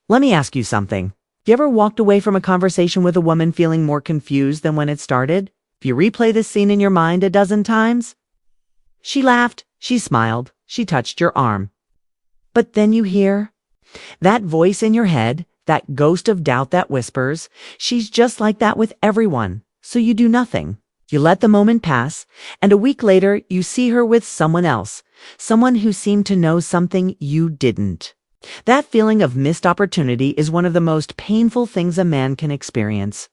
Let me ask you something. You ever walked away from a conversation with a woman feeling more confused than when it started? If you replay this scene in your mind a dozen times, she laughed, she smiled, she touched your arm. But then you hear that voice in your head, that ghost of doubt that whispers, she's just like that with everyone, so you do nothing. You let the moment pass, and a week later you see her with someone else, someone who seemed to know something you didn't. That feeling of missed opportunity is one of the most painful things a man can experience.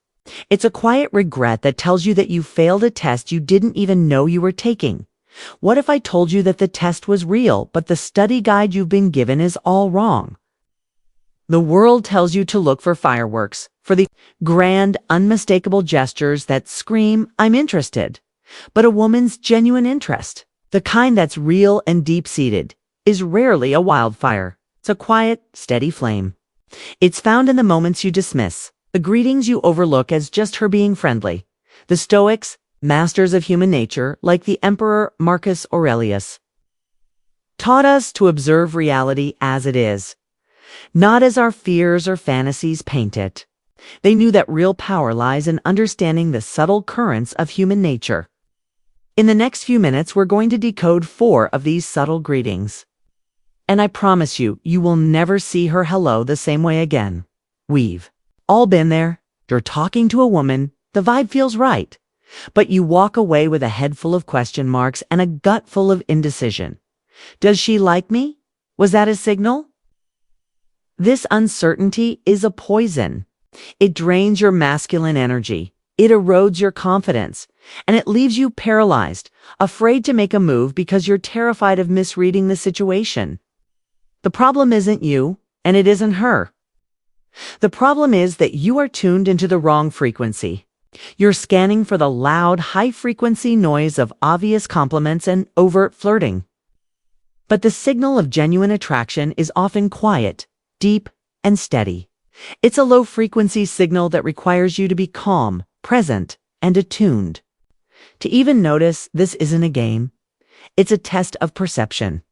It's a quiet regret that tells you that you failed a test you didn't even know you were taking. What if I told you that the test was real, but the study guide you've been given is all wrong? The world tells you to look for fireworks, for the grand, unmistakable gestures that scream, "I'm interested." But a woman's genuine interest, the kind that's real and deep-seated, is rarely a wildfire. It's a quiet, steady flame. It's found in the moments you dismiss, the greetings you overlook as just her being friendly. The Stoics, masters of human nature, like the Emperor Marcus Aurelius, taught us to observe reality as it is, not as our fears or fantasies paint it. They knew that real power lies in understanding the subtle currents of human nature. In the next few minutes, we're going to decode 4 of these subtle greetings. And I promise you, you will never see her hello the same way again. We've all been there. You're talking to a woman, the vibe feels right, but you walk away with a head full of question marks and a gut full of indecision. Does she like me? Was that a signal? This uncertainty is a poison. It drains your masculine energy. It erodes your confidence, and it leaves you paralyzed, afraid to make a move because you're terrified of misreading the situation. The problem isn't you, and it isn't her. The problem is that you are tuned into the wrong frequency. You're scanning for the loud, high-frequency noise of obvious compliments and overt flirting. But the signal of genuine attraction is often quiet, deep, and steady. It's a low-frequency signal that requires you to be calm, present, and attuned. To even notice this isn't a game. It's a test of perception.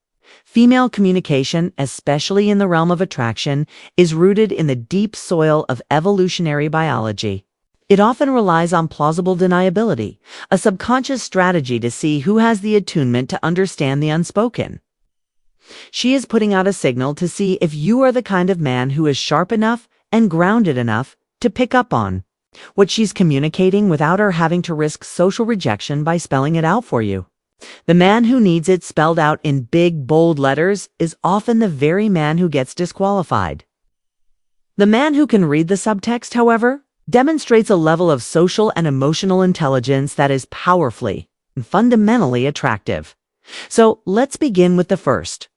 Female communication, especially in the realm of attraction, is rooted in the deep soil of evolutionary biology. It often relies on plausible deniability, a subconscious strategy to see who has the attunement to understand the unspoken. She is putting out a signal to see if you are the kind of man who is sharp enough and grounded enough to pick up on what she's communicating without her having to risk social rejection by spelling it out for you. The man who needs it spelled out in big, bold letters is often the very man who gets disqualified. The man who can read the subtext, however, demonstrates a level of social and emotional intelligence that is powerfully and fundamentally attractive. So let's begin with the first,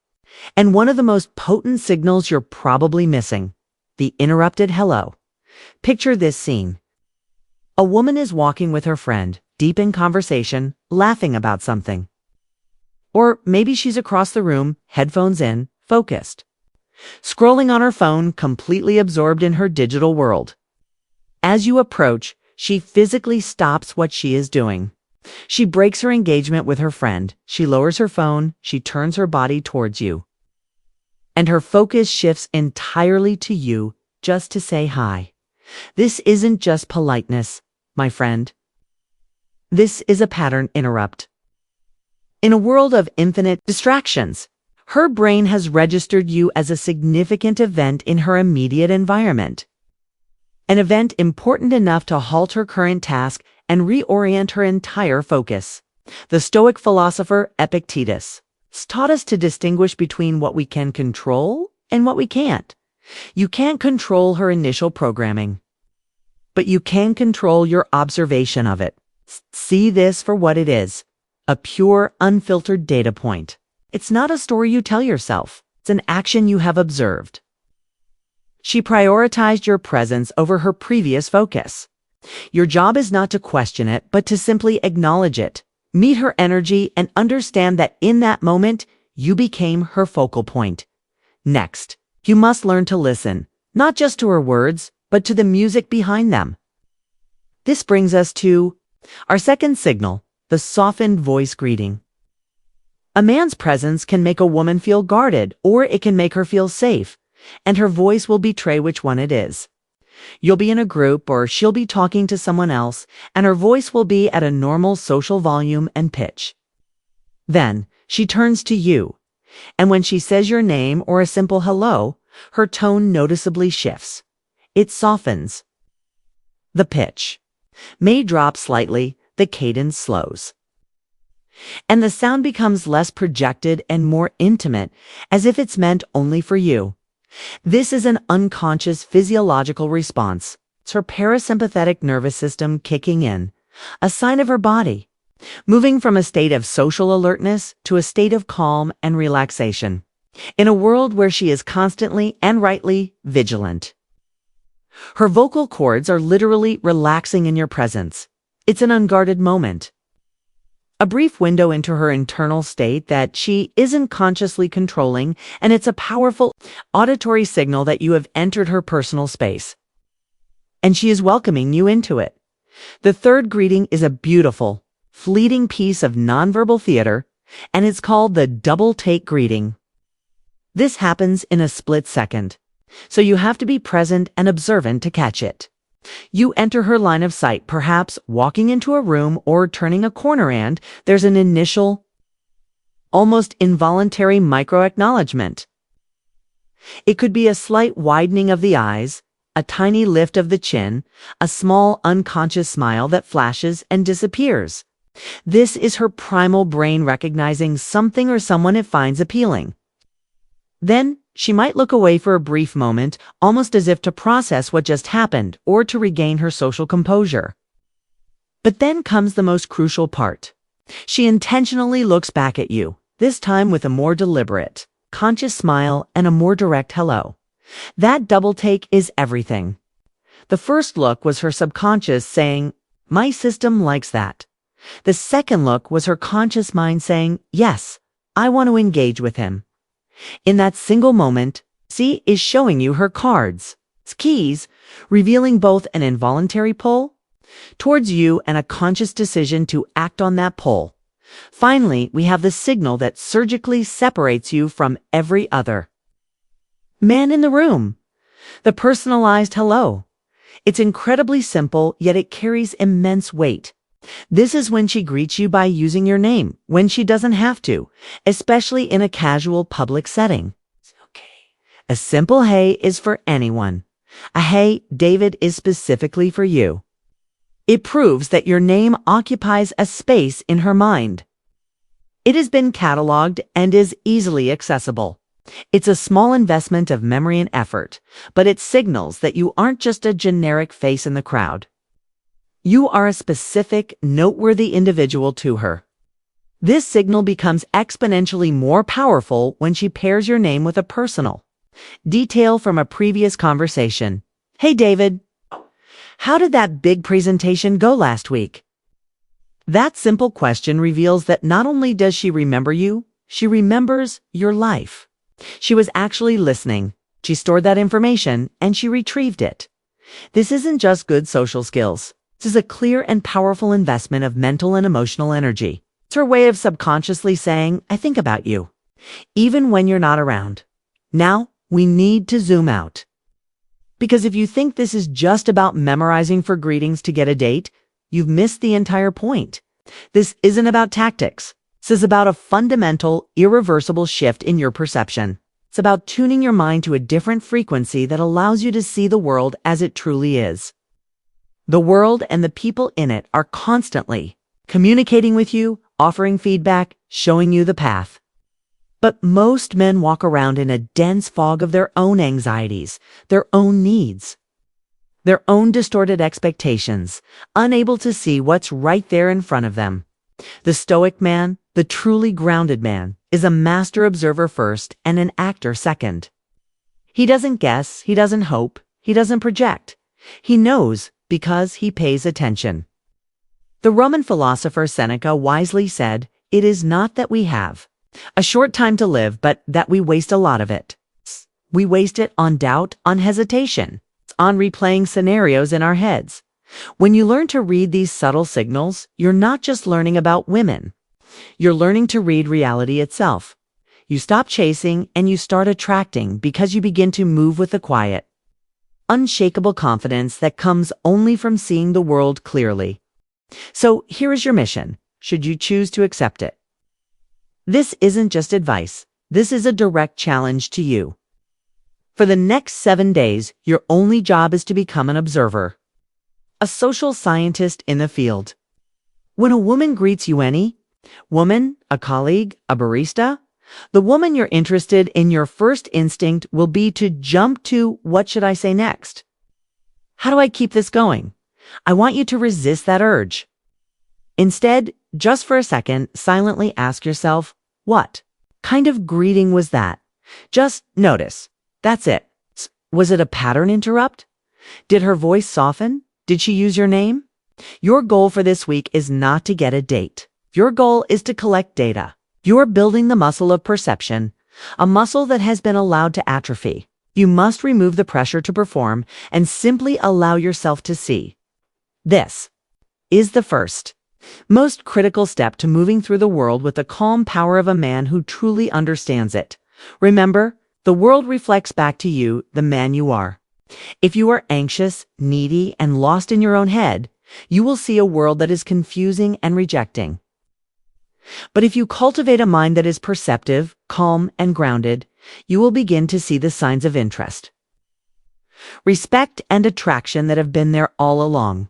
and one of the most potent signals you're probably missing: the interrupted hello. Picture this scene. A woman is walking with her friend, deep in conversation, laughing about something. Or maybe she's across the room, headphones in, focused, scrolling on her phone, completely absorbed in her digital world. As you approach, she physically stops what she is doing. She breaks her engagement with her friend. She lowers her phone. She turns her body towards you. And her focus shifts entirely to you just to say hi. This isn't just politeness, my friend. This is a pattern interrupt. In a world of infinite distractions, her brain has registered you as a significant event in her immediate environment. An event important enough to halt her current task and reorient her entire focus. The Stoic philosopher Epictetus taught us to distinguish between what we can control and what we can't. You can't control her initial programming, but you can control your observation of it. See this for what it is: a pure, unfiltered data point. It's not a story you tell yourself. It's an action you have observed. She prioritized your presence over her previous focus. Your job is not to question it, but to simply acknowledge it, meet her energy, and understand that in that moment, you became her focal point. Next, you must learn to listen, not just to her words, but to the music behind them. This brings us to our second signal, the softened voice greeting. A man's presence can make a woman feel guarded, or it can make her feel safe. and her voice will betray which one it is. You'll be in a group or she'll be talking to someone else, and her voice will be at a normal social volume and pitch. Then she turns to you, and when she says your name or a simple hello, her tone noticeably shifts. It softens. The pitch may drop slightly, the cadence slows. And the sound becomes less projected and more intimate, as if it's meant only for you. This is an unconscious physiological response. It's her parasympathetic nervous system kicking in, a sign of her body, moving from a state of social alertness to a state of calm and relaxation, in a world where she is constantly and rightly vigilant. Her vocal cords are literally relaxing in your presence. It's an unguarded moment, a brief window into her internal state that she isn't consciously controlling, and it's a powerful auditory signal that you have entered her personal space. And she is welcoming you into it. The third greeting is a beautiful, fleeting piece of nonverbal theater, and it's called the double take greeting. This happens in a split second, so you have to be present and observant to catch it. You enter her line of sight, perhaps walking into a room or turning a corner, and there's an initial, almost involuntary micro-acknowledgement. It could be a slight widening of the eyes, a tiny lift of the chin, a small unconscious smile that flashes and disappears. This is her primal brain recognizing something or someone it finds appealing. Then she might look away for a brief moment, almost as if to process what just happened or to regain her social composure. But then comes the most crucial part. She intentionally looks back at you, this time with a more deliberate, conscious smile and a more direct hello. That double take is everything. The first look was her subconscious saying, "My system likes that." The second look was her conscious mind saying, "Yes, I want to engage with him." In that single moment, C is showing you her cards, keys, revealing both an involuntary pull towards you and a conscious decision to act on that pull. Finally, we have the signal that surgically separates you from every other man in the room. The personalized hello. It's incredibly simple, yet it carries immense weight. This is when she greets you by using your name, when she doesn't have to, especially in a casual public setting. Okay. A simple hey is for anyone. A hey, David, is specifically for you. It proves that your name occupies a space in her mind. It has been cataloged and is easily accessible. It's a small investment of memory and effort, but it signals that you aren't just a generic face in the crowd. You are a specific, noteworthy individual to her. This signal becomes exponentially more powerful when she pairs your name with a personal detail from a previous conversation. "Hey, David, how did that big presentation go last week?" That simple question reveals that not only does she remember you, she remembers your life. She was actually listening. She stored that information and she retrieved it. This isn't just good social skills. This is a clear and powerful investment of mental and emotional energy. It's her way of subconsciously saying, "I think about you," even when you're not around. Now, we need to zoom out. Because if you think this is just about memorizing for greetings to get a date, you've missed the entire point. This isn't about tactics. This is about a fundamental, irreversible shift in your perception. It's about tuning your mind to a different frequency that allows you to see the world as it truly is. The world and the people in it are constantly communicating with you, offering feedback, showing you the path. But most men walk around in a dense fog of their own anxieties, their own needs, their own distorted expectations, unable to see what's right there in front of them. The Stoic man, the truly grounded man, is a master observer first and an actor second. He doesn't guess, he doesn't hope, he doesn't project. He knows because he pays attention. The Roman philosopher Seneca wisely said, "It is not that we have a short time to live, but that we waste a lot of it. We waste it on doubt, on hesitation, on replaying scenarios in our heads." When you learn to read these subtle signals, you're not just learning about women. You're learning to read reality itself. You stop chasing and you start attracting because you begin to move with the quiet, unshakable confidence that comes only from seeing the world clearly. So here is your mission, should you choose to accept it. This isn't just advice. This is a direct challenge to you. For the next 7 days, your only job is to become an observer, a social scientist in the field. When a woman greets you, any woman, a colleague, a barista, the woman you're interested in, your first instinct will be to jump to, what should I say next? How do I keep this going? I want you to resist that urge. Instead, just for a second, silently ask yourself, what kind of greeting was that? Just notice. That's it. Was it a pattern interrupt? Did her voice soften? Did she use your name? Your goal for this week is not to get a date. Your goal is to collect data. You're building the muscle of perception, a muscle that has been allowed to atrophy. You must remove the pressure to perform and simply allow yourself to see. This is the first, most critical step to moving through the world with the calm power of a man who truly understands it. Remember, the world reflects back to you the man you are. If you are anxious, needy, and lost in your own head, you will see a world that is confusing and rejecting. But if you cultivate a mind that is perceptive, calm, and grounded, you will begin to see the signs of interest, respect, and attraction that have been there all along.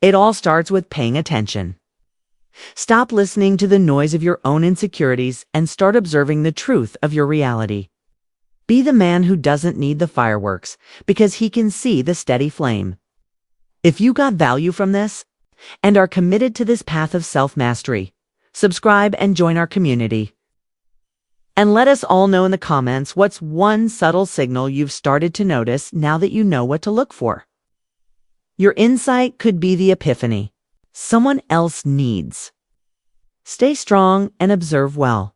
It all starts with paying attention. Stop listening to the noise of your own insecurities and start observing the truth of your reality. Be the man who doesn't need the fireworks because he can see the steady flame. If you got value from this and are committed to this path of self-mastery, subscribe and join our community. And let us all know in the comments what's one subtle signal you've started to notice now that you know what to look for. Your insight could be the epiphany someone else needs. Stay strong and observe well.